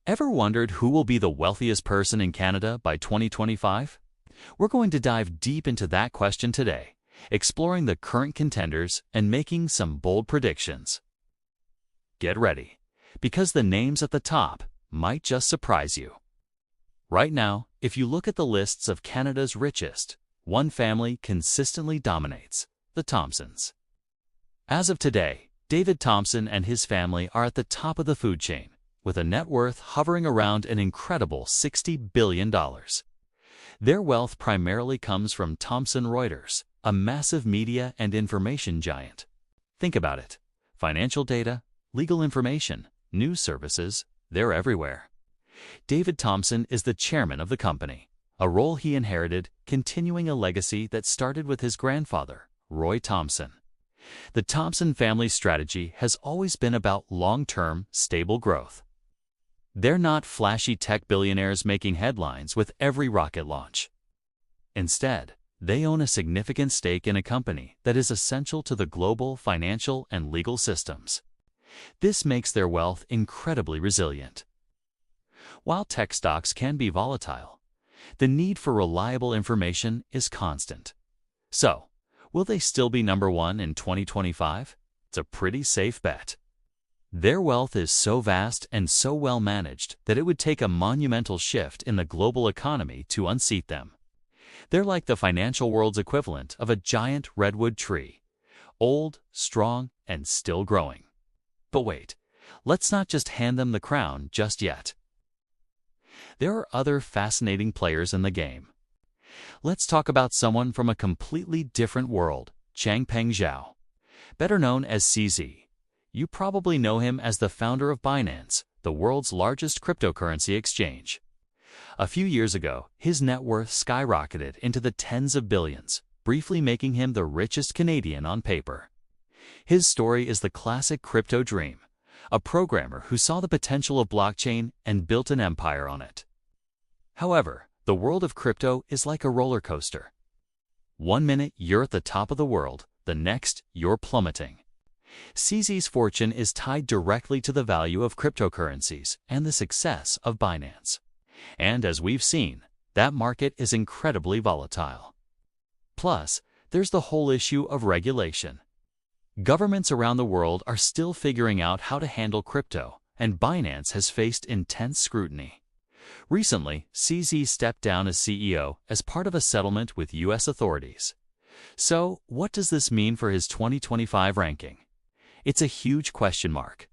Ever wondered who will be the wealthiest person in Canada by 2025? We're going to dive deep into that question today, exploring the current contenders and making some bold predictions. Get ready, because the names at the top might just surprise you. Right now, if you look at the lists of Canada's richest, one family consistently dominates: the Thompsons. As of today, David Thompson and his family are at the top of the food chain, with a net worth hovering around an incredible $60 billion. Their wealth primarily comes from Thomson Reuters, a massive media and information giant. Think about it: financial data, legal information, news services, they're everywhere. David Thompson is the chairman of the company, a role he inherited, continuing a legacy that started with his grandfather, Roy Thomson. The Thompson family strategy has always been about long-term, stable growth. They're not flashy tech billionaires making headlines with every rocket launch. Instead, they own a significant stake in a company that is essential to the global financial and legal systems. This makes their wealth incredibly resilient. While tech stocks can be volatile, the need for reliable information is constant. So, will they still be number one in 2025? It's a pretty safe bet. Their wealth is so vast and so well managed that it would take a monumental shift in the global economy to unseat them. They're like the financial world's equivalent of a giant redwood tree: old, strong, and still growing. But wait, let's not just hand them the crown just yet. There are other fascinating players in the game. Let's talk about someone from a completely different world: Changpeng Zhao. Better known as CZ. You probably know him as the founder of Binance, the world's largest cryptocurrency exchange. A few years ago, his net worth skyrocketed into the tens of billions, briefly making him the richest Canadian on paper. His story is the classic crypto dream: a programmer who saw the potential of blockchain and built an empire on it. However, the world of crypto is like a roller coaster. One minute you're at the top of the world, the next you're plummeting. CZ's fortune is tied directly to the value of cryptocurrencies and the success of Binance. And as we've seen, that market is incredibly volatile. Plus, there's the whole issue of regulation. Governments around the world are still figuring out how to handle crypto, and Binance has faced intense scrutiny. Recently, CZ stepped down as CEO as part of a settlement with U.S. authorities. So, what does this mean for his 2025 ranking? It's a huge question mark.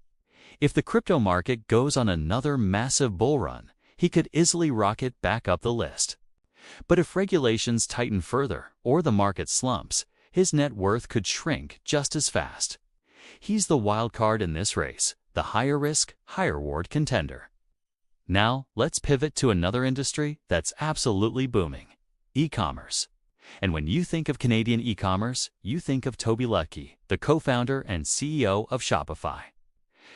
If the crypto market goes on another massive bull run, he could easily rocket back up the list. But if regulations tighten further or the market slumps, his net worth could shrink just as fast. He's the wild card in this race, the higher risk, higher reward contender. Now, let's pivot to another industry that's absolutely booming: e-commerce. And when you think of Canadian e-commerce, you think of Toby Lutke, the co-founder and CEO of Shopify.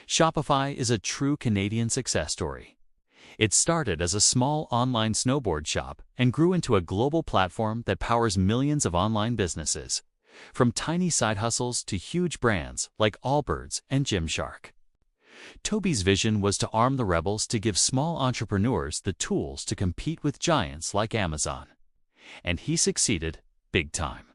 Shopify is a true Canadian success story. It started as a small online snowboard shop and grew into a global platform that powers millions of online businesses, from tiny side hustles to huge brands like Allbirds and Gymshark. Toby's vision was to arm the rebels to give small entrepreneurs the tools to compete with giants like Amazon. And he succeeded big time.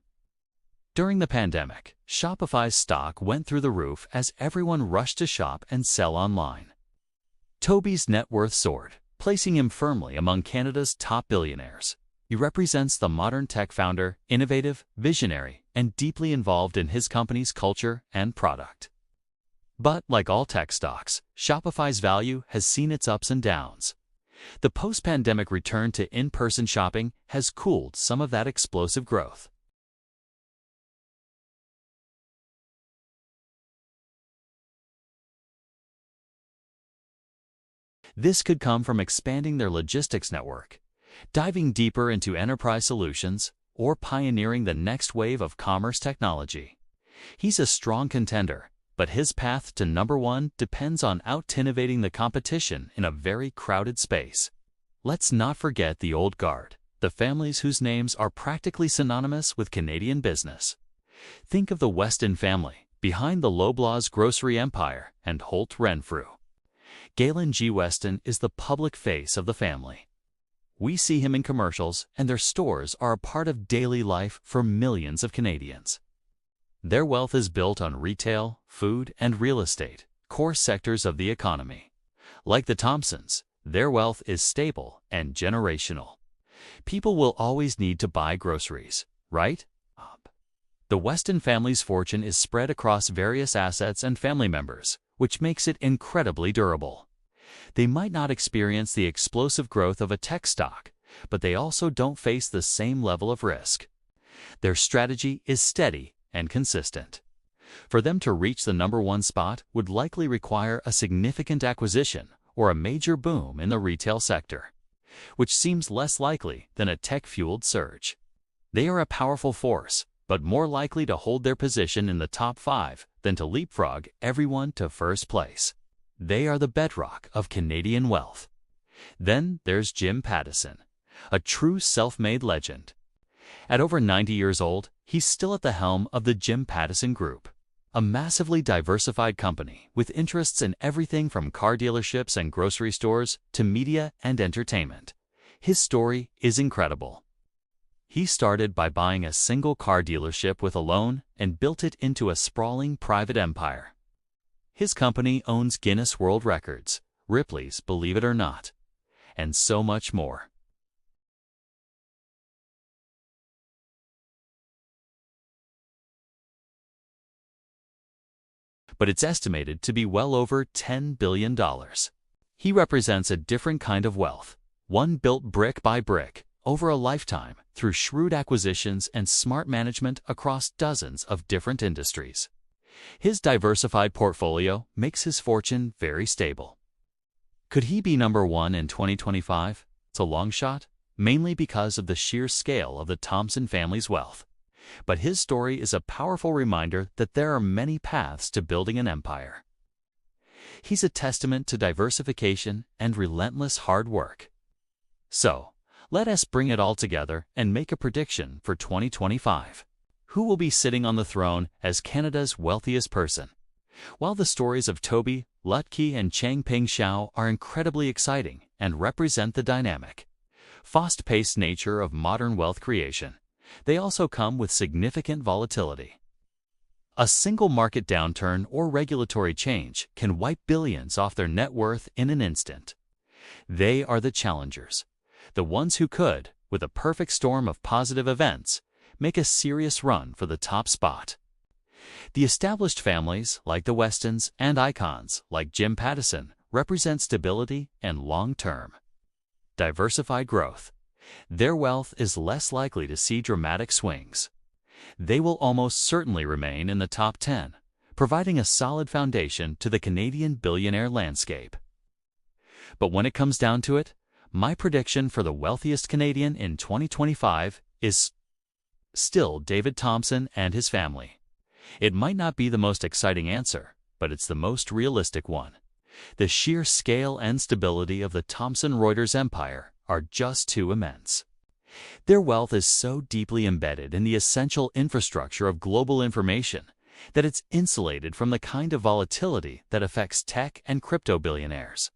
During the pandemic, Shopify's stock went through the roof as everyone rushed to shop and sell online. Toby's net worth soared, placing him firmly among Canada's top billionaires. He represents the modern tech founder, innovative, visionary, and deeply involved in his company's culture and product. But like all tech stocks, Shopify's value has seen its ups and downs. The post-pandemic return to in-person shopping has cooled some of that explosive growth. This could come from expanding their logistics network, diving deeper into enterprise solutions, or pioneering the next wave of commerce technology. He's a strong contender, but his path to number one depends on out-innovating the competition in a very crowded space. Let's not forget the old guard, the families whose names are practically synonymous with Canadian business. Think of the Weston family, behind the Loblaws grocery empire, and Holt Renfrew. Galen G. Weston is the public face of the family. We see him in commercials, and their stores are a part of daily life for millions of Canadians. Their wealth is built on retail, food, and real estate, core sectors of the economy. Like the Thompsons, their wealth is stable and generational. People will always need to buy groceries, right? The Weston family's fortune is spread across various assets and family members, which makes it incredibly durable. They might not experience the explosive growth of a tech stock, but they also don't face the same level of risk. Their strategy is steady and consistent. For them to reach the #1 spot would likely require a significant acquisition or a major boom in the retail sector, which seems less likely than a tech-fueled surge. They are a powerful force, but more likely to hold their position in the top 5 than to leapfrog everyone to first place. They are the bedrock of Canadian wealth. Then there's Jim Pattison, a true self-made legend. At over 90 years old, he's still at the helm of the Jim Pattison Group, a massively diversified company with interests in everything from car dealerships and grocery stores to media and entertainment. His story is incredible. He started by buying a single car dealership with a loan and built it into a sprawling private empire. His company owns Guinness World Records, Ripley's Believe It or Not, and so much more. But it's estimated to be well over $10 billion. He represents a different kind of wealth, one built brick by brick, over a lifetime, through shrewd acquisitions and smart management across dozens of different industries. His diversified portfolio makes his fortune very stable. Could he be #1 in 2025? It's a long shot, mainly because of the sheer scale of the Thompson family's wealth. But his story is a powerful reminder that there are many paths to building an empire. He's a testament to diversification and relentless hard work. So, let us bring it all together and make a prediction for 2025. Who will be sitting on the throne as Canada's wealthiest person? While the stories of Toby, Lutke, and Changping Xiao are incredibly exciting and represent the dynamic, fast-paced nature of modern wealth creation, they also come with significant volatility. A single market downturn or regulatory change can wipe billions off their net worth in an instant. They are the challengers, the ones who could, with a perfect storm of positive events, make a serious run for the top spot. The established families, like the Westons, and icons, like Jim Pattison, represent stability and long-term, diversified growth. Their wealth is less likely to see dramatic swings. They will almost certainly remain in the top 10, providing a solid foundation to the Canadian billionaire landscape. But when it comes down to it, my prediction for the wealthiest Canadian in 2025 is still David Thompson and his family. It might not be the most exciting answer, but it's the most realistic one. The sheer scale and stability of the Thomson Reuters empire are just too immense. Their wealth is so deeply embedded in the essential infrastructure of global information that it's insulated from the kind of volatility that affects tech and crypto billionaires.